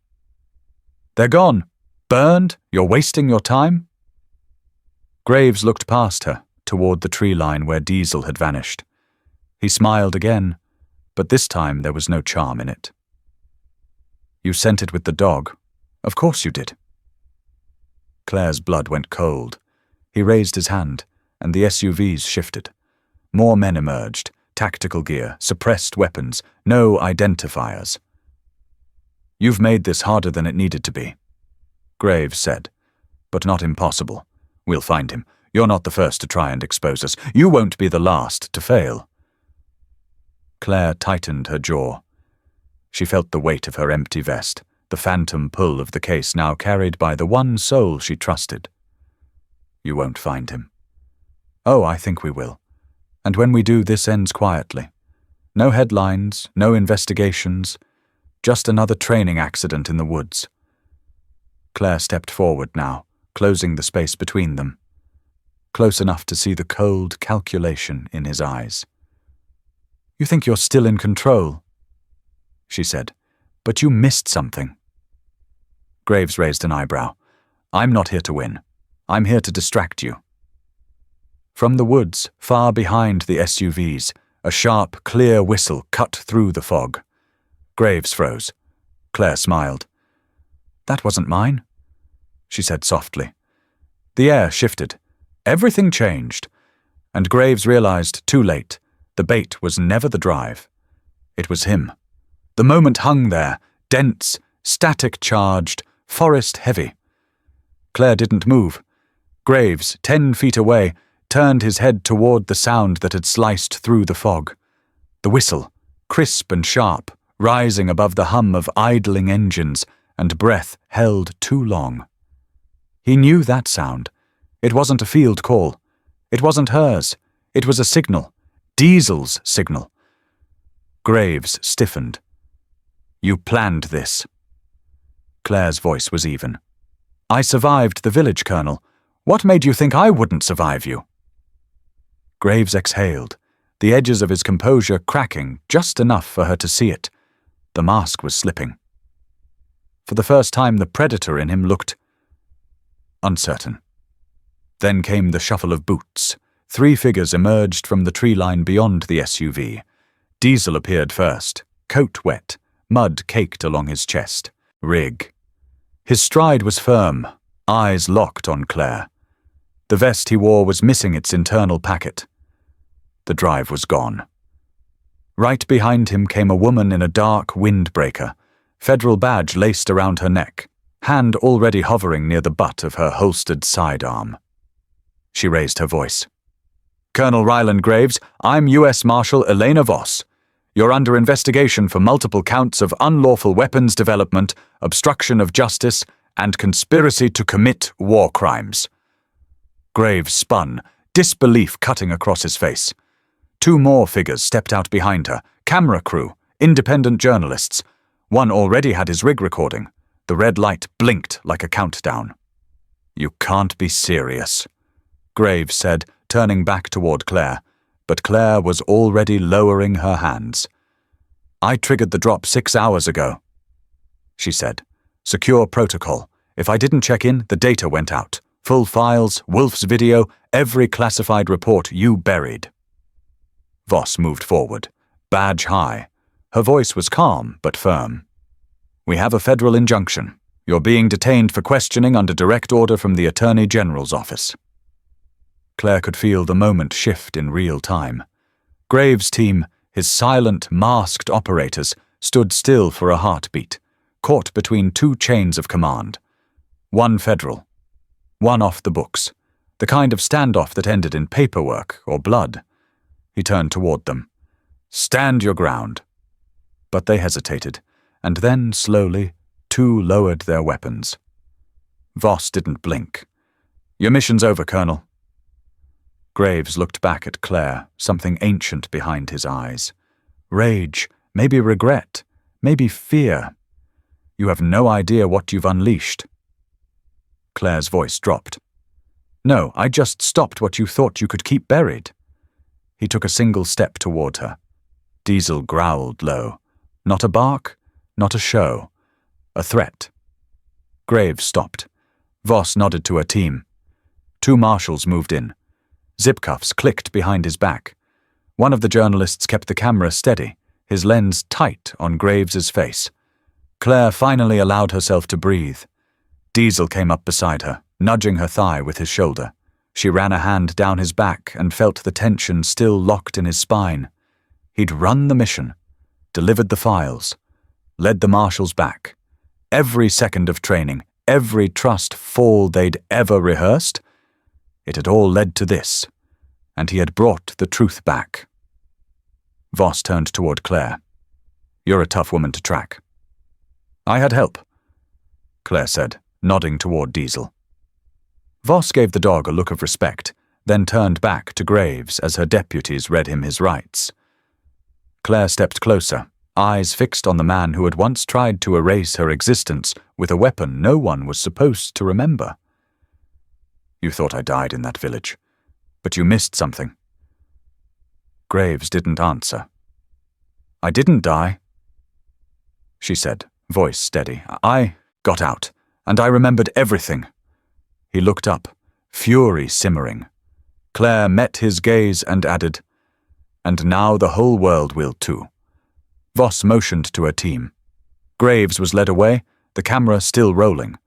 They're gone. Burned? You're wasting your time? Graves looked past her, toward the tree line where Diesel had vanished. He smiled again, but this time there was no charm in it. You sent it with the dog. Of course you did. Claire's blood went cold. He raised his hand, and the SUVs shifted. More men emerged, tactical gear, suppressed weapons, no identifiers. You've made this harder than it needed to be, Graves said, but not impossible. We'll find him. You're not the first to try and expose us. You won't be the last to fail. Claire tightened her jaw. She felt the weight of her empty vest, the phantom pull of the case now carried by the one soul she trusted. You won't find him. Oh, I think we will. And when we do, this ends quietly. No headlines, no investigations, just another training accident in the woods. Claire stepped forward now, closing the space between them. Close enough to see the cold calculation in his eyes. You think you're still in control, she said, but you missed something. Graves raised an eyebrow. I'm not here to win. I'm here to distract you. From the woods, far behind the SUVs, a sharp, clear whistle cut through the fog. Graves froze. Claire smiled. That wasn't mine, she said softly. The air shifted. Everything changed. And Graves realized, too late, the bait was never the drive. It was him. The moment hung there, dense, static-charged, forest-heavy. Claire didn't move. Graves, 10 feet away, turned his head toward the sound that had sliced through the fog. The whistle, crisp and sharp, rising above the hum of idling engines and breath held too long. He knew that sound. It wasn't a field call. It wasn't hers. It was a signal. Diesel's signal. Graves stiffened. You planned this. Claire's voice was even. I survived the village, Colonel. What made you think I wouldn't survive you? Graves exhaled, the edges of his composure cracking just enough for her to see it. The mask was slipping. For the first time, the predator in him looked uncertain. Then came the shuffle of boots. 3 figures emerged from the tree line beyond the SUV. Diesel appeared first, coat wet, mud caked along his chest. Rig. His stride was firm, eyes locked on Claire. The vest he wore was missing its internal packet. The drive was gone. Right behind him came a woman in a dark windbreaker, federal badge laced around her neck, hand already hovering near the butt of her holstered sidearm. She raised her voice. Colonel Ryland Graves, I'm U.S. Marshal Elena Voss. You're under investigation for multiple counts of unlawful weapons development, obstruction of justice, and conspiracy to commit war crimes. Graves spun, disbelief cutting across his face. 2 more figures stepped out behind her, camera crew, independent journalists. One already had his rig recording. The red light blinked like a countdown. You can't be serious, Graves said, turning back toward Claire, but Claire was already lowering her hands. I triggered the drop 6 hours ago, she said. Secure protocol. If I didn't check in, the data went out. Full files, Wolf's video, every classified report you buried. Voss moved forward, badge high. Her voice was calm but firm. We have a federal injunction. You're being detained for questioning under direct order from the Attorney General's office. Claire could feel the moment shift in real time. Graves' team, his silent, masked operators, stood still for a heartbeat, caught between 2 chains of command. One federal, one off the books, the kind of standoff that ended in paperwork or blood. He turned toward them. Stand your ground. But they hesitated, and then, slowly, 2 lowered their weapons. Voss didn't blink. Your mission's over, Colonel. Graves looked back at Claire, something ancient behind his eyes. Rage, maybe regret, maybe fear. You have no idea what you've unleashed. Claire's voice dropped. No, I just stopped what you thought you could keep buried. He took a single step toward her. Diesel growled low. Not a bark, not a show. A threat. Graves stopped. Voss nodded to her team. 2 marshals moved in. Zip cuffs clicked behind his back. One of the journalists kept the camera steady, his lens tight on Graves's face. Claire finally allowed herself to breathe. Diesel came up beside her, nudging her thigh with his shoulder. She ran a hand down his back and felt the tension still locked in his spine. He'd run the mission, delivered the files, led the marshals back. Every second of training, every trust fall they'd ever rehearsed, it had all led to this, and he had brought the truth back. Voss turned toward Claire. You're a tough woman to track. I had help, Claire said, nodding toward Diesel. Voss gave the dog a look of respect, then turned back to Graves as her deputies read him his rights. Claire stepped closer, eyes fixed on the man who had once tried to erase her existence with a weapon no one was supposed to remember. You thought I died in that village, but you missed something. Graves didn't answer. I didn't die, she said, voice steady. I got out, and I remembered everything. He looked up, fury simmering. Claire met his gaze and added, and now the whole world will too. Voss motioned to her team. Graves was led away, the camera still rolling.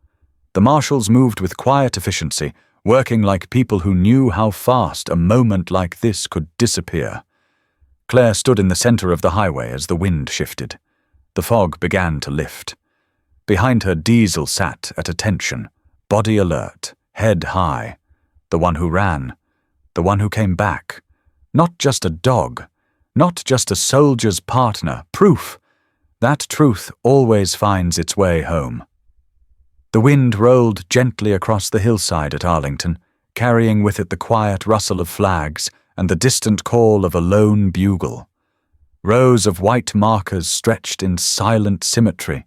The marshals moved with quiet efficiency, working like people who knew how fast a moment like this could disappear. Claire stood in the center of the highway as the wind shifted. The fog began to lift. Behind her, Diesel sat at attention, body alert, head high. The one who ran, the one who came back. Not just a dog, not just a soldier's partner, proof. That truth always finds its way home. The wind rolled gently across the hillside at Arlington, carrying with it the quiet rustle of flags and the distant call of a lone bugle. Rows of white markers stretched in silent symmetry,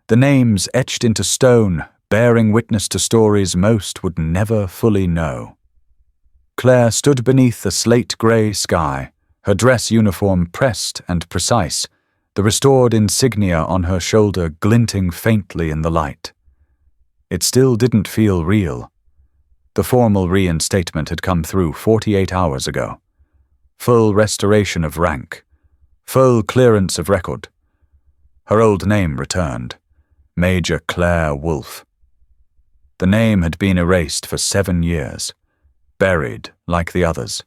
the names etched into stone, bearing witness to stories most would never fully know. Claire stood beneath a slate-grey sky, her dress uniform pressed and precise, the restored insignia on her shoulder glinting faintly in the light. It still didn't feel real. The formal reinstatement had come through 48 hours ago. Full restoration of rank. Full clearance of record. Her old name returned. Major Claire Wolfe. The name had been erased for 7 years. Buried, like the others.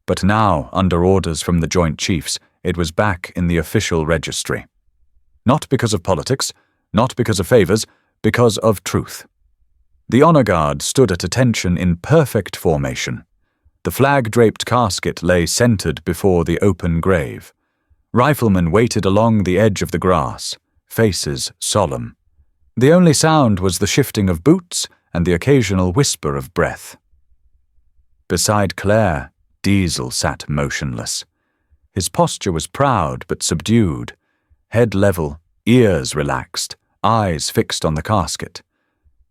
But now, under orders from the Joint Chiefs, it was back in the official registry. Not because of politics, not because of favors, because of truth. The honor guard stood at attention in perfect formation. The flag-draped casket lay centered before the open grave. Riflemen waited along the edge of the grass, faces solemn. The only sound was the shifting of boots and the occasional whisper of breath. Beside Claire, Diesel sat motionless. His posture was proud but subdued, head level, ears relaxed, eyes fixed on the casket.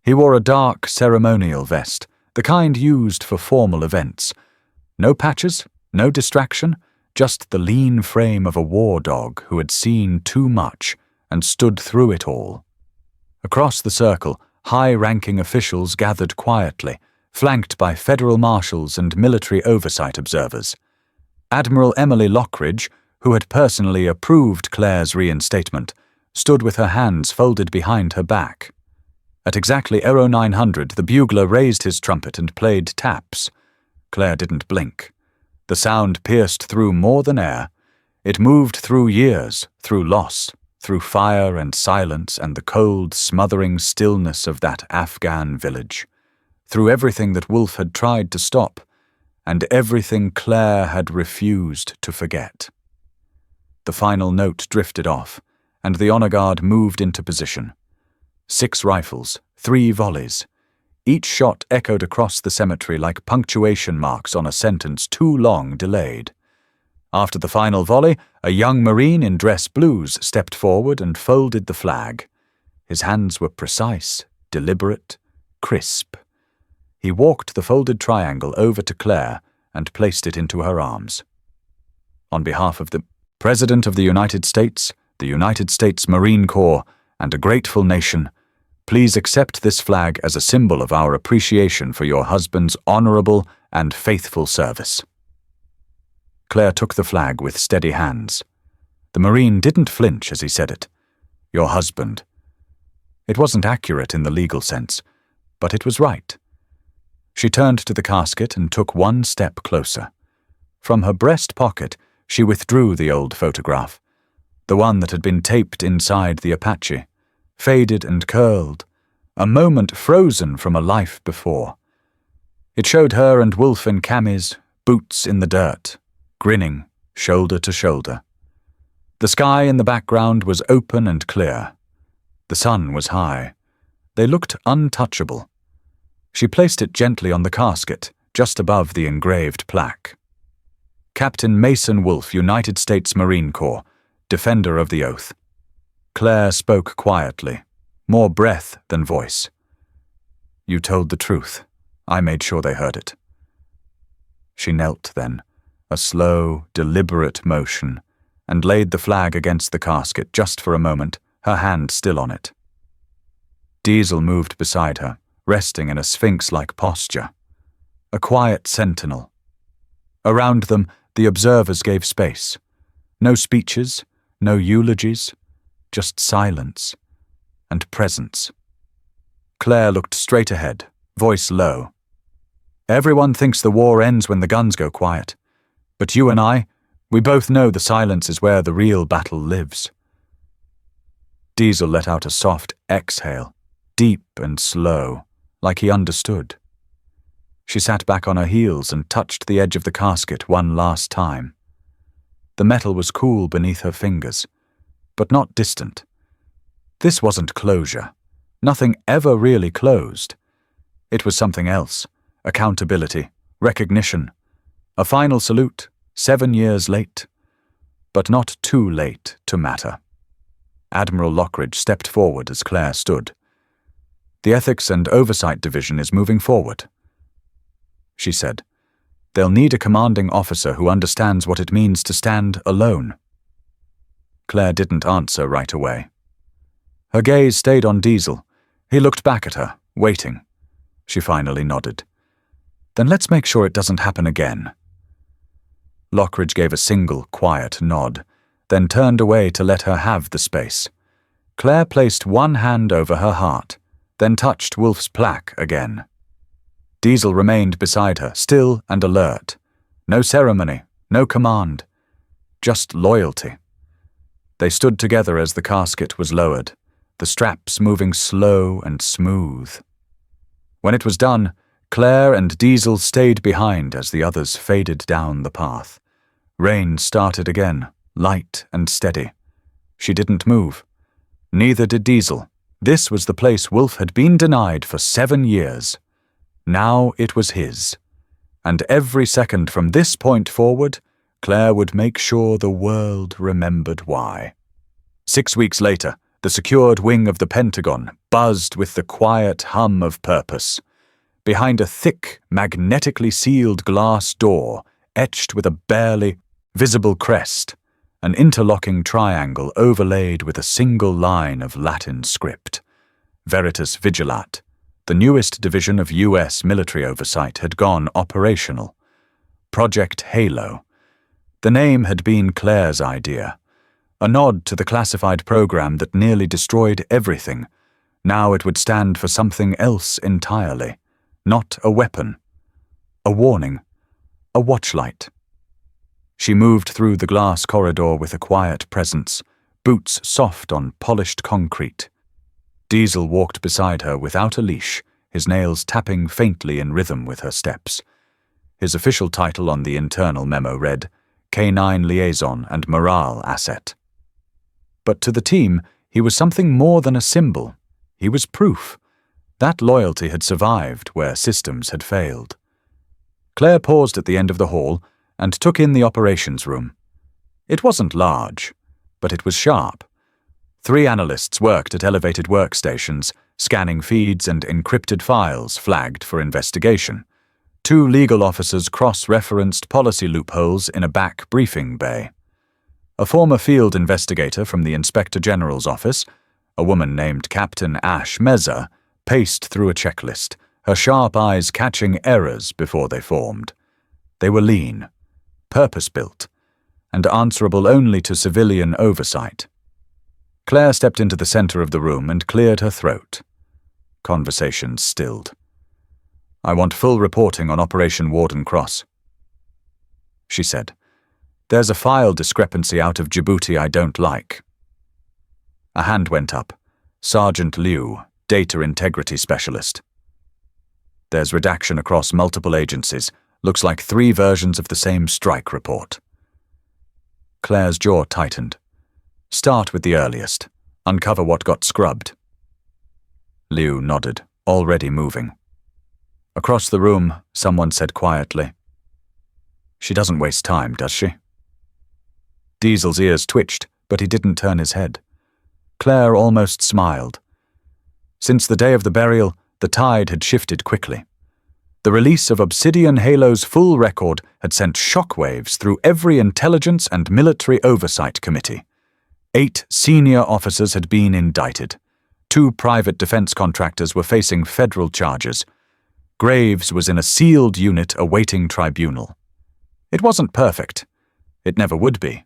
He wore a dark ceremonial vest, the kind used for formal events. No patches, no distraction, just the lean frame of a war dog who had seen too much and stood through it all. Across the circle, high-ranking officials gathered quietly, flanked by federal marshals and military oversight observers. Admiral Emily Lockridge, who had personally approved Claire's reinstatement, stood with her hands folded behind her back. At exactly 0900, the bugler raised his trumpet and played taps. Claire didn't blink. The sound pierced through more than air. It moved through years, through loss, through fire and silence and the cold, smothering stillness of that Afghan village, through everything that Wolfe had tried to stop, and everything Claire had refused to forget. The final note drifted off, and the honor guard moved into position. 6 rifles, 3 volleys. Each shot echoed across the cemetery like punctuation marks on a sentence too long delayed. After the final volley, a young Marine in dress blues stepped forward and folded the flag. His hands were precise, deliberate, crisp. He walked the folded triangle over to Claire and placed it into her arms. On behalf of the President of the United States, the United States Marine Corps, and a grateful nation, please accept this flag as a symbol of our appreciation for your husband's honorable and faithful service. Claire took the flag with steady hands. The Marine didn't flinch as he said it. Your husband. It wasn't accurate in the legal sense, but it was right. She turned to the casket and took one step closer. From her breast pocket, she withdrew the old photograph, the one that had been taped inside the Apache, faded and curled, a moment frozen from a life before. It showed her and Wolfe in camis, boots in the dirt, grinning, shoulder to shoulder. The sky in the background was open and clear. The sun was high. They looked untouchable. She placed it gently on the casket, just above the engraved plaque. Captain Mason Wolfe, United States Marine Corps, defender of the oath. Claire spoke quietly, more breath than voice. You told the truth. I made sure they heard it. She knelt then, a slow, deliberate motion, and laid the flag against the casket just for a moment, her hand still on it. Diesel moved beside her, resting in a sphinx-like posture. A quiet sentinel. Around them, the observers gave space. No speeches, no eulogies, just silence and presence. Claire looked straight ahead, voice low. Everyone thinks the war ends when the guns go quiet. But you and I, we both know the silence is where the real battle lives. Diesel let out a soft exhale, deep and slow, like he understood. She sat back on her heels and touched the edge of the casket one last time. The metal was cool beneath her fingers, but not distant. This wasn't closure. Nothing ever really closed. It was something else. Accountability, recognition, a final salute, 7 years late, but not too late to matter. Admiral Lockridge stepped forward as Claire stood. The Ethics and Oversight Division is moving forward, she said. They'll need a commanding officer who understands what it means to stand alone. Claire didn't answer right away. Her gaze stayed on Diesel. He looked back at her, waiting. She finally nodded. Then let's make sure it doesn't happen again. Lockridge gave a single, quiet nod, then turned away to let her have the space. Claire placed one hand over her heart, then touched Wolf's plaque again. Diesel remained beside her, still and alert. No ceremony, no command, just loyalty. They stood together as the casket was lowered, the straps moving slow and smooth. When it was done, Claire and Diesel stayed behind as the others faded down the path. Rain started again, light and steady. She didn't move. Neither did Diesel. This was the place Wolf had been denied for 7 years. Now it was his. And every second from this point forward, Claire would make sure the world remembered why. 6 weeks later, the secured wing of the Pentagon buzzed with the quiet hum of purpose. Behind a thick, magnetically sealed glass door, etched with a barely visible crest, an interlocking triangle overlaid with a single line of Latin script. Veritas Vigilat, the newest division of U.S. military oversight, had gone operational. Project Halo. The name had been Claire's idea, a nod to the classified program that nearly destroyed everything. Now it would stand for something else entirely. Not a weapon. A warning. A watchlight. She moved through the glass corridor with a quiet presence, boots soft on polished concrete. Diesel walked beside her without a leash, his nails tapping faintly in rhythm with her steps. His official title on the internal memo read, Canine Liaison and Morale Asset. But to the team, he was something more than a symbol. He was proof. That loyalty had survived where systems had failed. Claire paused at the end of the hall and took in the operations room. It wasn't large, but it was sharp. 3 analysts worked at elevated workstations, scanning feeds and encrypted files flagged for investigation. 2 legal officers cross-referenced policy loopholes in a back briefing bay. A former field investigator from the Inspector General's office, a woman named Captain Ash Meza, paced through a checklist, her sharp eyes catching errors before they formed. They were lean, purpose-built, and answerable only to civilian oversight. Claire stepped into the center of the room and cleared her throat. Conversations stilled. I want full reporting on Operation Warden Cross, she said. There's a file discrepancy out of Djibouti I don't like. A hand went up. Sergeant Liu, Data Integrity Specialist. There's redaction across multiple agencies. Looks like 3 versions of the same strike report. Claire's jaw tightened. Start with the earliest. Uncover what got scrubbed. Liu nodded, already moving. Across the room, someone said quietly, She doesn't waste time, does she? Diesel's ears twitched, but he didn't turn his head. Claire almost smiled. Since the day of the burial, the tide had shifted quickly. The release of Obsidian Halo's full record had sent shockwaves through every intelligence and military oversight committee. 8 senior officers had been indicted. 2 private defense contractors were facing federal charges. Graves was in a sealed unit awaiting tribunal. It wasn't perfect. It never would be.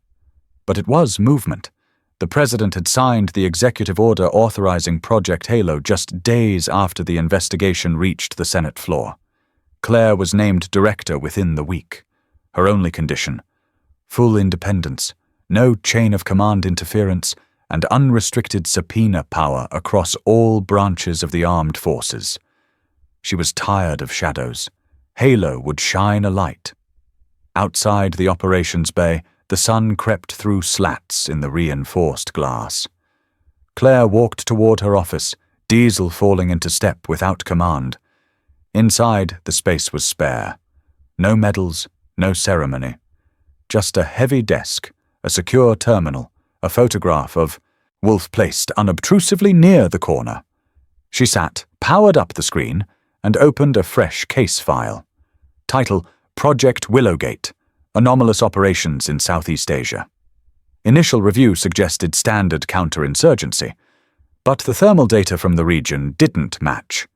But it was movement. The president had signed the executive order authorizing Project Halo just days after the investigation reached the Senate floor. Claire was named director within the week. Her only condition: full independence, no chain of command interference, and unrestricted subpoena power across all branches of the armed forces. She was tired of shadows. Halo would shine a light. Outside the operations bay, the sun crept through slats in the reinforced glass. Claire walked toward her office, Diesel falling into step without command. Inside, the space was spare. No medals, no ceremony. Just a heavy desk, a secure terminal, a photograph of Wolf placed unobtrusively near the corner. She sat, powered up the screen, and opened a fresh case file. Title: Project Willowgate, Anomalous Operations in Southeast Asia. Initial review suggested standard counterinsurgency, but the thermal data from the region didn't match,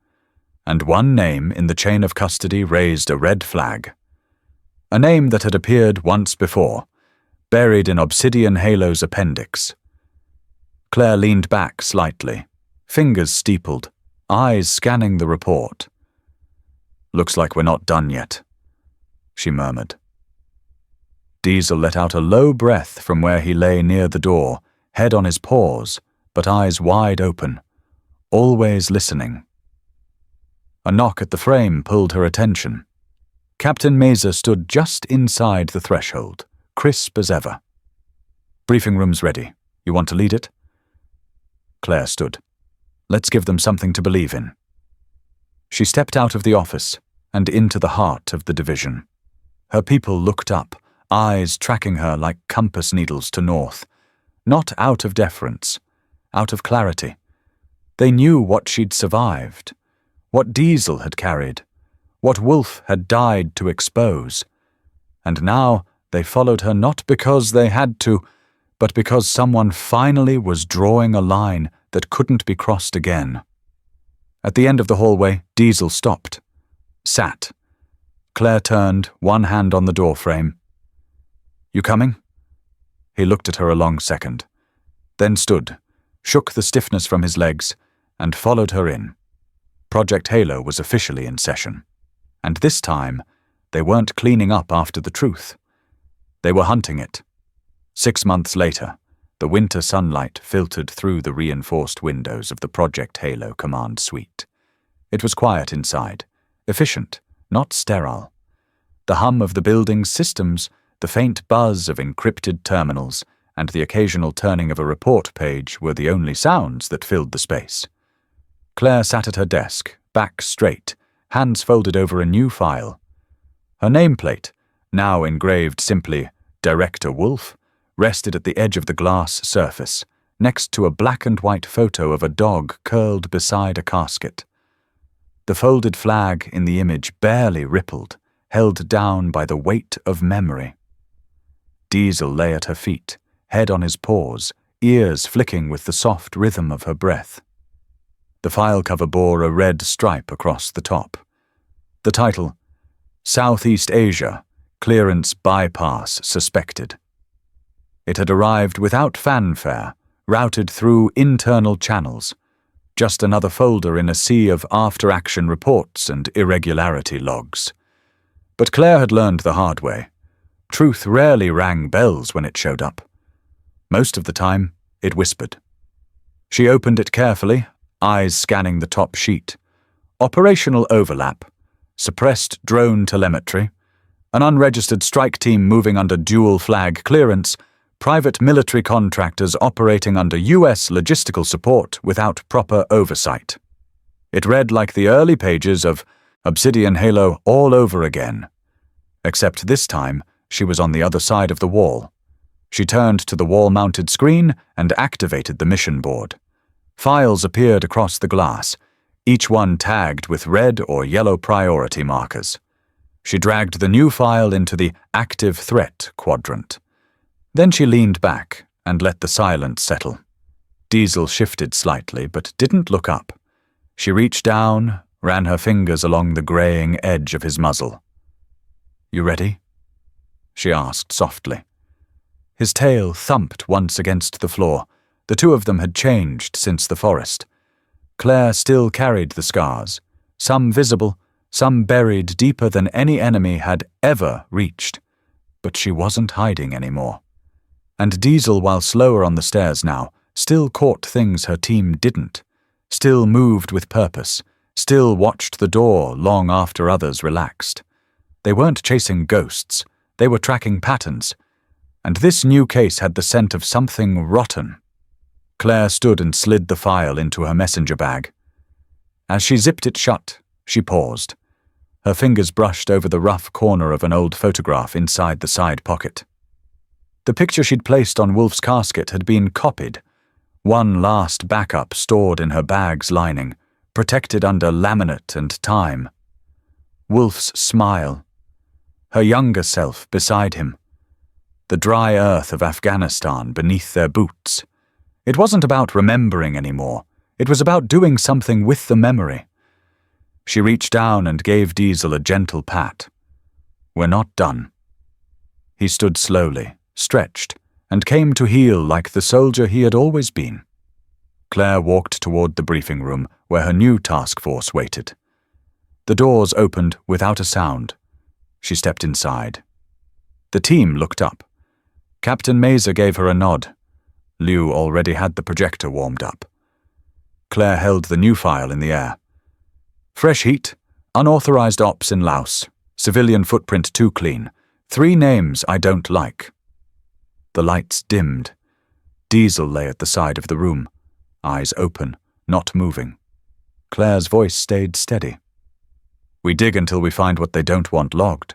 and one name in the chain of custody raised a red flag. A name that had appeared once before, buried in Obsidian Halo's appendix. Claire leaned back slightly, fingers steepled, eyes scanning the report. "Looks like we're not done yet," she murmured. Diesel let out a low breath from where he lay near the door, head on his paws, but eyes wide open, always listening. A knock at the frame pulled her attention. Captain Mesa stood just inside the threshold, crisp as ever. "Briefing room's ready. You want to lead it?" Claire stood. "Let's give them something to believe in." She stepped out of the office and into the heart of the division. Her people looked up, eyes tracking her like compass needles to north, not out of deference, out of clarity. They knew what she'd survived, what Diesel had carried, what Wolf had died to expose, and now they followed her not because they had to, but because someone finally was drawing a line that couldn't be crossed again. At the end of the hallway, Diesel stopped, sat. Claire turned, one hand on the doorframe. "You coming?" He looked at her a long second, then stood, shook the stiffness from his legs, and followed her in. Project Halo was officially in session. And this time, they weren't cleaning up after the truth. They were hunting it. 6 months later, the winter sunlight filtered through the reinforced windows of the Project Halo command suite. It was quiet inside, efficient, not sterile. The hum of the building's systems, the faint buzz of encrypted terminals, and the occasional turning of a report page were the only sounds that filled the space. Claire sat at her desk, back straight, hands folded over a new file. Her nameplate, now engraved simply Director Wolf, rested at the edge of the glass surface, next to a black and white photo of a dog curled beside a casket. The folded flag in the image barely rippled, held down by the weight of memory. Diesel lay at her feet, head on his paws, ears flicking with the soft rhythm of her breath. The file cover bore a red stripe across the top. The title: Southeast Asia, Clearance Bypass Suspected. It had arrived without fanfare, routed through internal channels. Just another folder in a sea of after-action reports and irregularity logs. But Claire had learned the hard way. Truth rarely rang bells when it showed up. Most of the time, it whispered. She opened it carefully, eyes scanning the top sheet. Operational overlap, suppressed drone telemetry, an unregistered strike team moving under dual flag clearance, private military contractors operating under U.S. logistical support without proper oversight. It read like the early pages of Obsidian Halo all over again. Except this time, she was on the other side of the wall. She turned to the wall-mounted screen and activated the mission board. Files appeared across the glass, each one tagged with red or yellow priority markers. She dragged the new file into the active threat quadrant. Then she leaned back and let the silence settle. Diesel shifted slightly but didn't look up. She reached down, ran her fingers along the graying edge of his muzzle. "You ready?" she asked softly. His tail thumped once against the floor. The two of them had changed since the forest. Claire still carried the scars, some visible, some buried deeper than any enemy had ever reached. But she wasn't hiding anymore. And Diesel, while slower on the stairs now, still caught things her team didn't, still moved with purpose, still watched the door long after others relaxed. They weren't chasing ghosts, they were tracking patterns, and this new case had the scent of something rotten. Claire stood and slid the file into her messenger bag. As she zipped it shut, she paused. Her fingers brushed over the rough corner of an old photograph inside the side pocket. The picture she'd placed on Wolf's casket had been copied, one last backup stored in her bag's lining, protected under laminate and time. Wolf's smile. Her younger self beside him. The dry earth of Afghanistan beneath their boots. It wasn't about remembering anymore. It was about doing something with the memory. She reached down and gave Diesel a gentle pat. "We're not done." He stood slowly, stretched, and came to heel like the soldier he had always been. Claire walked toward the briefing room where her new task force waited. The doors opened without a sound. She stepped inside. The team looked up. Captain Mazer gave her a nod. Liu already had the projector warmed up. Claire held the new file in the air. "Fresh heat, unauthorized ops in Laos, civilian footprint too clean, 3 names I don't like." The lights dimmed. Diesel lay at the side of the room, eyes open, not moving. Claire's voice stayed steady. "We dig until we find what they don't want logged."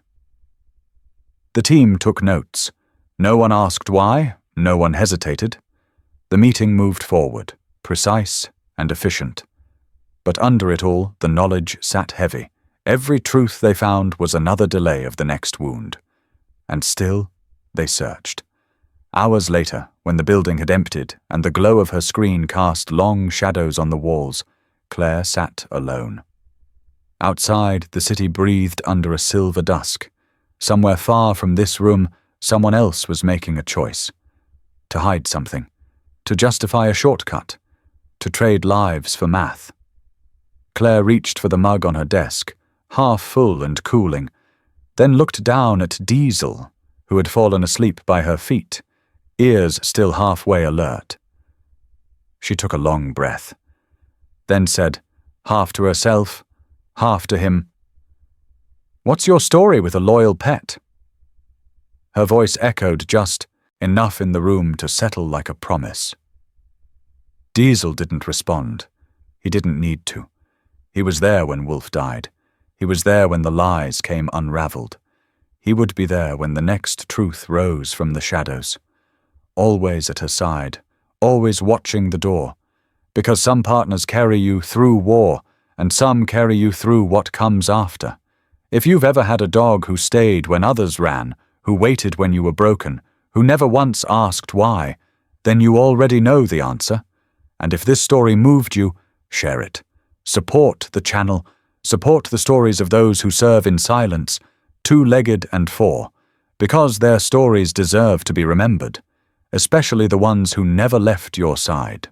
The team took notes. No one asked why, no one hesitated. The meeting moved forward, precise and efficient. But under it all, the knowledge sat heavy. Every truth they found was another delay of the next wound. And still, they searched. Hours later, when the building had emptied and the glow of her screen cast long shadows on the walls, Claire sat alone. Outside, the city breathed under a silver dusk. Somewhere far from this room, someone else was making a choice. To hide something. To justify a shortcut. To trade lives for math. Claire reached for the mug on her desk, half full and cooling, then looked down at Diesel, who had fallen asleep by her feet, ears still halfway alert. She took a long breath, then said, half to herself, half to him, "What's your story with a loyal pet?" Her voice echoed just enough in the room to settle like a promise. Diesel didn't respond. He didn't need to. He was there when Wolf died. He was there when the lies came unraveled. He would be there when the next truth rose from the shadows. Always at her side, always watching the door. Because some partners carry you through war, and some carry you through what comes after. If you've ever had a dog who stayed when others ran, who waited when you were broken, who never once asked why, then you already know the answer. And if this story moved you, share it. Support the channel. Support the stories of those who serve in silence, 2-legged and 4, because their stories deserve to be remembered, especially the ones who never left your side.